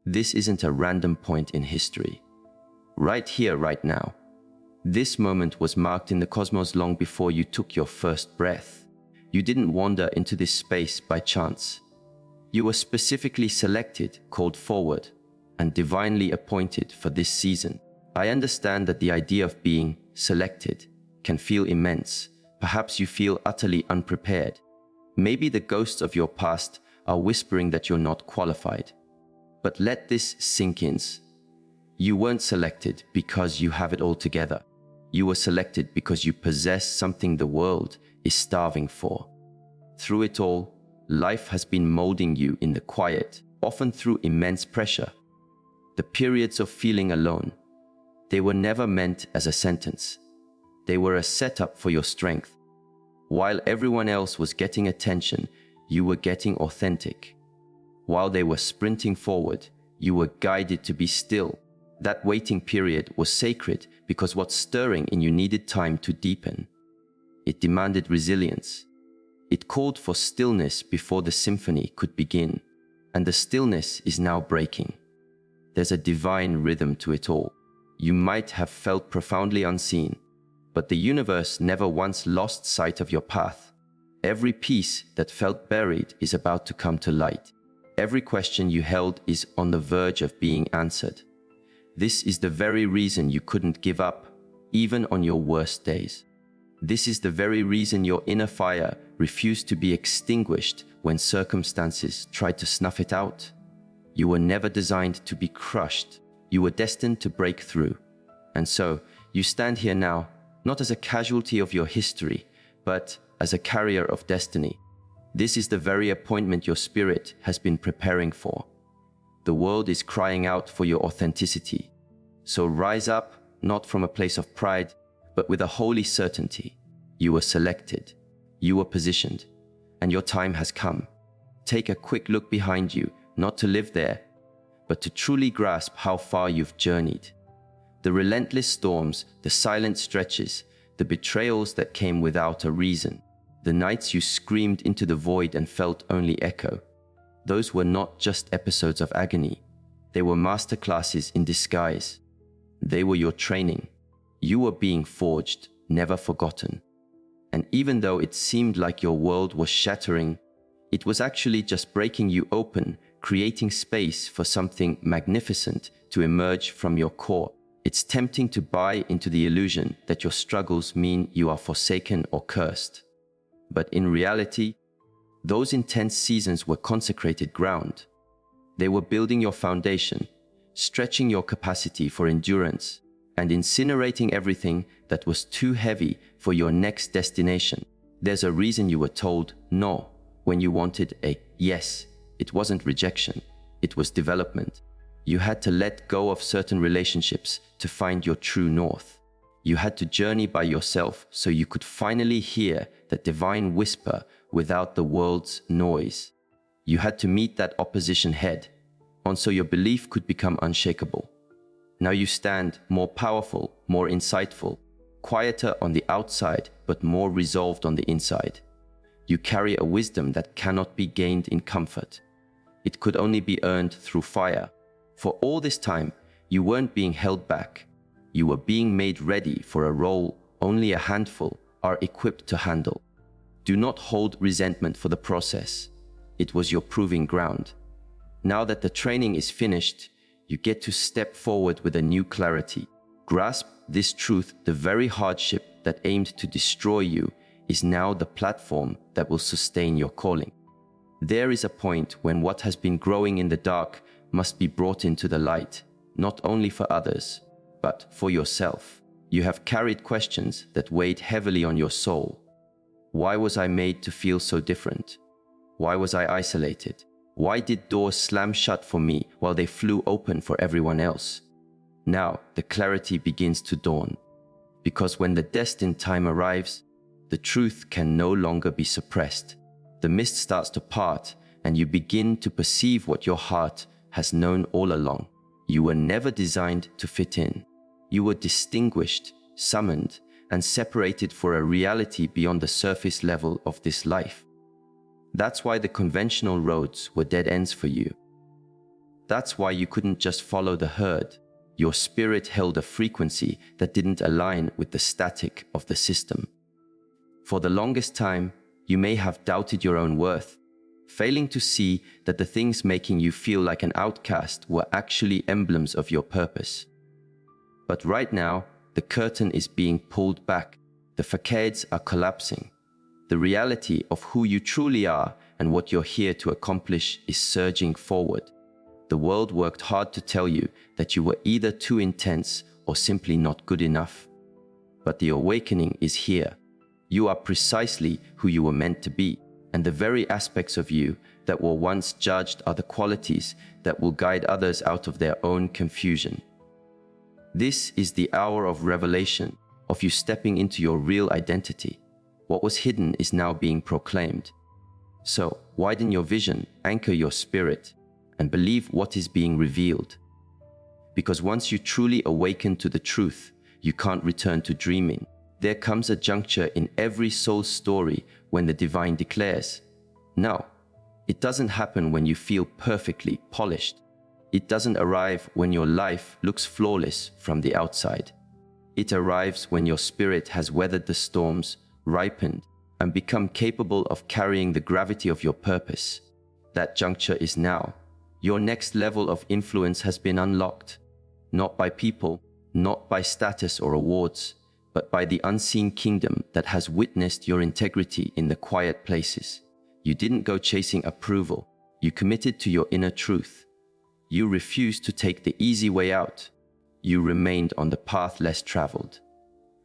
This isn't a random point in history. Right here, right now. This moment was marked in the cosmos long before you took your first breath. You didn't wander into this space by chance. You were specifically selected, called forward, and divinely appointed for this season. I understand that the idea of being selected can feel immense. Perhaps you feel utterly unprepared. Maybe the ghosts of your past are whispering that you're not qualified. But let this sink in. You weren't selected because you have it all together. You were selected because you possess something the world is starving for. Through it all, life has been molding you in the quiet, often through immense pressure. The periods of feeling alone, they were never meant as a sentence. They were a setup for your strength. While everyone else was getting attention, you were getting authentic. While they were sprinting forward, you were guided to be still. That waiting period was sacred because what's stirring in you needed time to deepen. It demanded resilience. It called for stillness before the symphony could begin, and the stillness is now breaking. There's a divine rhythm to it all. You might have felt profoundly unseen, but the universe never once lost sight of your path. Every piece that felt buried is about to come to light. Every question you held is on the verge of being answered. This is the very reason you couldn't give up, even on your worst days. This is the very reason your inner fire refused to be extinguished when circumstances tried to snuff it out. You were never designed to be crushed. You were destined to break through. And so, you stand here now, not as a casualty of your history, but as a carrier of destiny. This is the very appointment your spirit has been preparing for. The world is crying out for your authenticity. So rise up, not from a place of pride, but with a holy certainty. You were selected, you were positioned, and your time has come. Take a quick look behind you, not to live there, but to truly grasp how far you've journeyed. The relentless storms, the silent stretches, the betrayals that came without a reason, the nights you screamed into the void and felt only echo. Those were not just episodes of agony. They were masterclasses in disguise. They were your training. You were being forged, never forgotten. And even though it seemed like your world was shattering, it was actually just breaking you open, creating space for something magnificent to emerge from your core. It's tempting to buy into the illusion that your struggles mean you are forsaken or cursed. But in reality, those intense seasons were consecrated ground. They were building your foundation, stretching your capacity for endurance, and incinerating everything that was too heavy for your next destination. There's a reason you were told no when you wanted a yes. It wasn't rejection, it was development. You had to let go of certain relationships to find your true north. You had to journey by yourself so you could finally hear that divine whisper without the world's noise. You had to meet that opposition head on so your belief could become unshakable. Now you stand more powerful, more insightful, quieter on the outside, but more resolved on the inside. You carry a wisdom that cannot be gained in comfort. It could only be earned through fire. For all this time, you weren't being held back. You were being made ready for a role only a handful are equipped to handle. Do not hold resentment for the process. It was your proving ground. Now that the training is finished, you get to step forward with a new clarity. Grasp this truth: the very hardship that aimed to destroy you is now the platform that will sustain your calling. There is a point when what has been growing in the dark must be brought into the light, not only for others, but for yourself. You have carried questions that weighed heavily on your soul. Why was I made to feel so different? Why was I isolated? Why did doors slam shut for me while they flew open for everyone else? Now the clarity begins to dawn, because when the destined time arrives, the truth can no longer be suppressed. The mist starts to part, and you begin to perceive what your heart has known all along. You were never designed to fit in. You were distinguished, summoned, and separated for a reality beyond the surface level of this life. That's why the conventional roads were dead ends for you. That's why you couldn't just follow the herd. Your spirit held a frequency that didn't align with the static of the system. For the longest time, you may have doubted your own worth, failing to see that the things making you feel like an outcast were actually emblems of your purpose. But right now, the curtain is being pulled back. The facades are collapsing. The reality of who you truly are and what you're here to accomplish is surging forward. The world worked hard to tell you that you were either too intense or simply not good enough. But the awakening is here. You are precisely who you were meant to be, and the very aspects of you that were once judged are the qualities that will guide others out of their own confusion. This is the hour of revelation, of you stepping into your real identity. What was hidden is now being proclaimed. So, widen your vision, anchor your spirit, and believe what is being revealed. Because once you truly awaken to the truth, you can't return to dreaming. There comes a juncture in every soul's story when the divine declares, "No." It doesn't happen when you feel perfectly polished. It doesn't arrive when your life looks flawless from the outside. It arrives when your spirit has weathered the storms, ripened, and become capable of carrying the gravity of your purpose. That juncture is now. Your next level of influence has been unlocked, not by people, not by status or awards, but by the unseen kingdom that has witnessed your integrity in the quiet places. You didn't go chasing approval. You committed to your inner truth. You refused to take the easy way out. You remained on the path less traveled.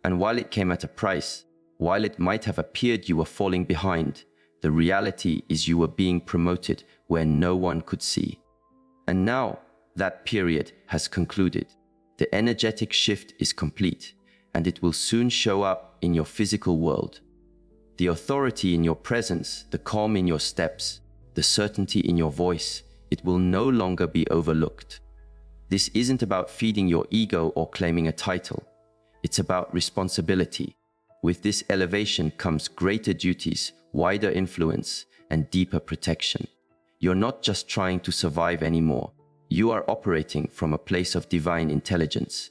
And while it came at a price, while it might have appeared you were falling behind, the reality is you were being promoted where no one could see. And now that period has concluded. The energetic shift is complete, and it will soon show up in your physical world. The authority in your presence, the calm in your steps, the certainty in your voice, it will no longer be overlooked. This isn't about feeding your ego or claiming a title. It's about responsibility. With this elevation comes greater duties, wider influence, and deeper protection. You're not just trying to survive anymore. You are operating from a place of divine intelligence.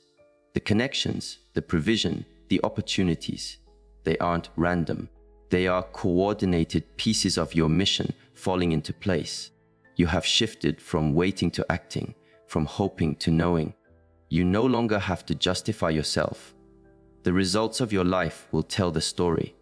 The connections, the provision, the opportunities, they aren't random. They are coordinated pieces of your mission falling into place. You have shifted from waiting to acting, from hoping to knowing. You no longer have to justify yourself. The results of your life will tell the story.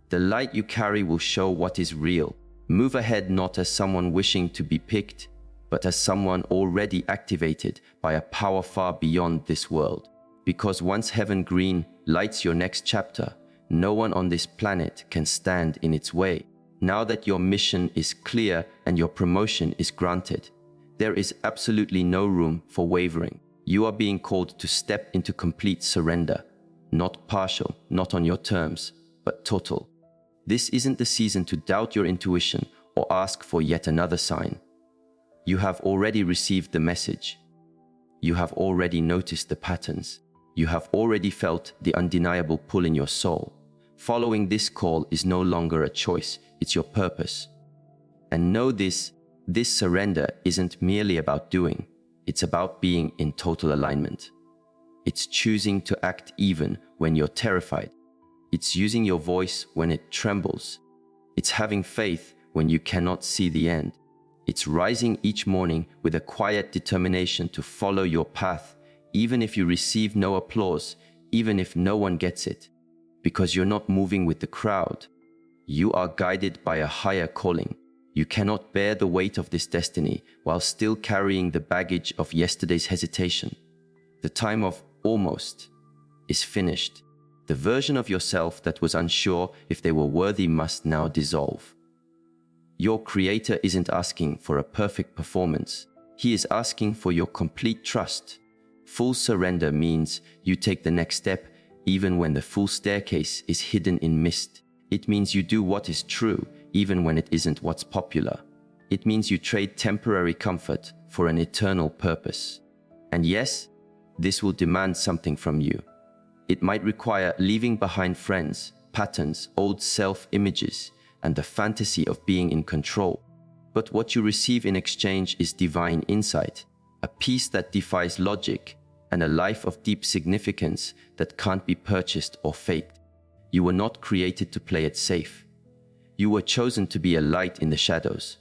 The light you carry will show what is real. Move ahead not as someone wishing to be picked, but as someone already activated by a power far beyond this world. Because once heaven green lights your next chapter, no one on this planet can stand in its way. Now that your mission is clear and your promotion is granted, there is absolutely no room for wavering. You are being called to step into complete surrender. Not partial, not on your terms, but total. This isn't the season to doubt your intuition or ask for yet another sign. You have already received the message. You have already noticed the patterns. You have already felt the undeniable pull in your soul. Following this call is no longer a choice, it's your purpose. And know this surrender isn't merely about doing, it's about being in total alignment. It's choosing to act even when you're terrified. It's using your voice when it trembles. It's having faith when you cannot see the end. It's rising each morning with a quiet determination to follow your path, even if you receive no applause, even if no one gets it. Because you're not moving with the crowd. You are guided by a higher calling. You cannot bear the weight of this destiny while still carrying the baggage of yesterday's hesitation. The time of almost is finished. The version of yourself that was unsure if they were worthy must now dissolve. Your Creator isn't asking for a perfect performance. He is asking for your complete trust. Full surrender means you take the next step even when the full staircase is hidden in mist. It means you do what is true even when it isn't what's popular. It means you trade temporary comfort for an eternal purpose. And yes, this will demand something from you. It might require leaving behind friends, patterns, old self-images, and the fantasy of being in control. But what you receive in exchange is divine insight. a peace that defies logic, and a life of deep significance that can't be purchased or faked. You were not created to play it safe. You were chosen to be a light in the shadows,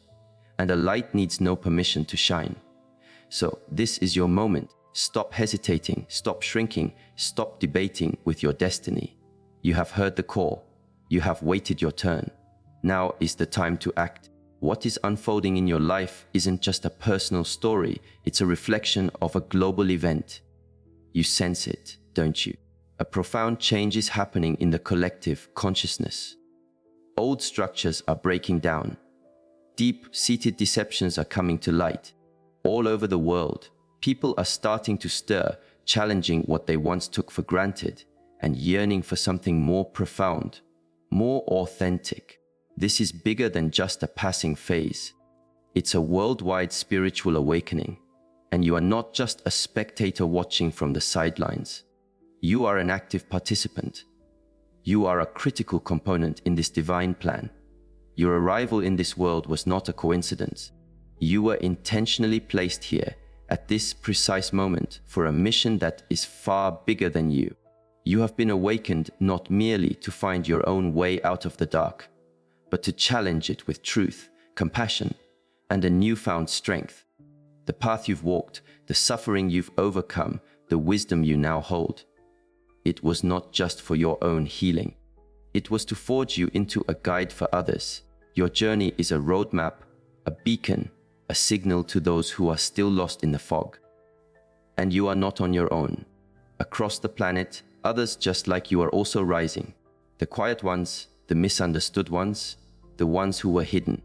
and a light needs no permission to shine. So this is your moment. Stop hesitating, stop shrinking, stop debating with your destiny. You have heard the call. You have waited your turn. Now is the time to act. What is unfolding in your life isn't just a personal story, it's a reflection of a global event. You sense it, don't you? A profound change is happening in the collective consciousness. Old structures are breaking down. Deep-seated deceptions are coming to light. All over the world, people are starting to stir, challenging what they once took for granted and yearning for something more profound, more authentic. This is bigger than just a passing phase. It's a worldwide spiritual awakening, and you are not just a spectator watching from the sidelines. You are an active participant. You are a critical component in this divine plan. Your arrival in this world was not a coincidence. You were intentionally placed here at this precise moment for a mission that is far bigger than you. You have been awakened not merely to find your own way out of the dark, but to challenge it with truth, compassion, and a newfound strength. The path you've walked, the suffering you've overcome, the wisdom you now hold. It was not just for your own healing. It was to forge you into a guide for others. Your journey is a roadmap, a beacon, a signal to those who are still lost in the fog. And you are not on your own. Across the planet, others just like you are also rising. The quiet ones, the misunderstood ones, the ones who were hidden.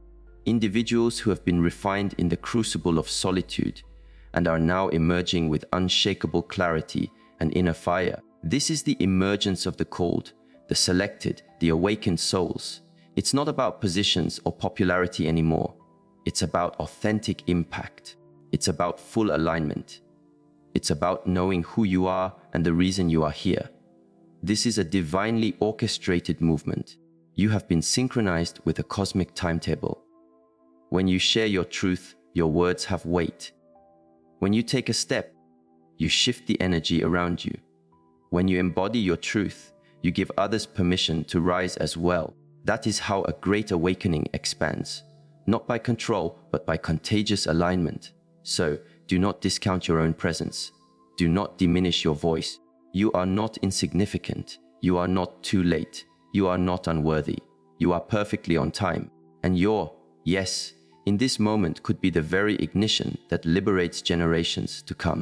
Individuals who have been refined in the crucible of solitude and are now emerging with unshakable clarity and inner fire. This is the emergence of the called, the selected, the awakened souls. It's not about positions or popularity anymore. It's about authentic impact. It's about full alignment. It's about knowing who you are and the reason you are here. This is a divinely orchestrated movement. You have been synchronized with a cosmic timetable. When you share your truth, your words have weight. When you take a step, you shift the energy around you. When you embody your truth, you give others permission to rise as well. That is how a great awakening expands, not by control, but by contagious alignment. So, do not discount your own presence. Do not diminish your voice. You are not insignificant. You are not too late. You are not unworthy. You are perfectly on time. And your yes in this moment could be the very ignition that liberates generations to come.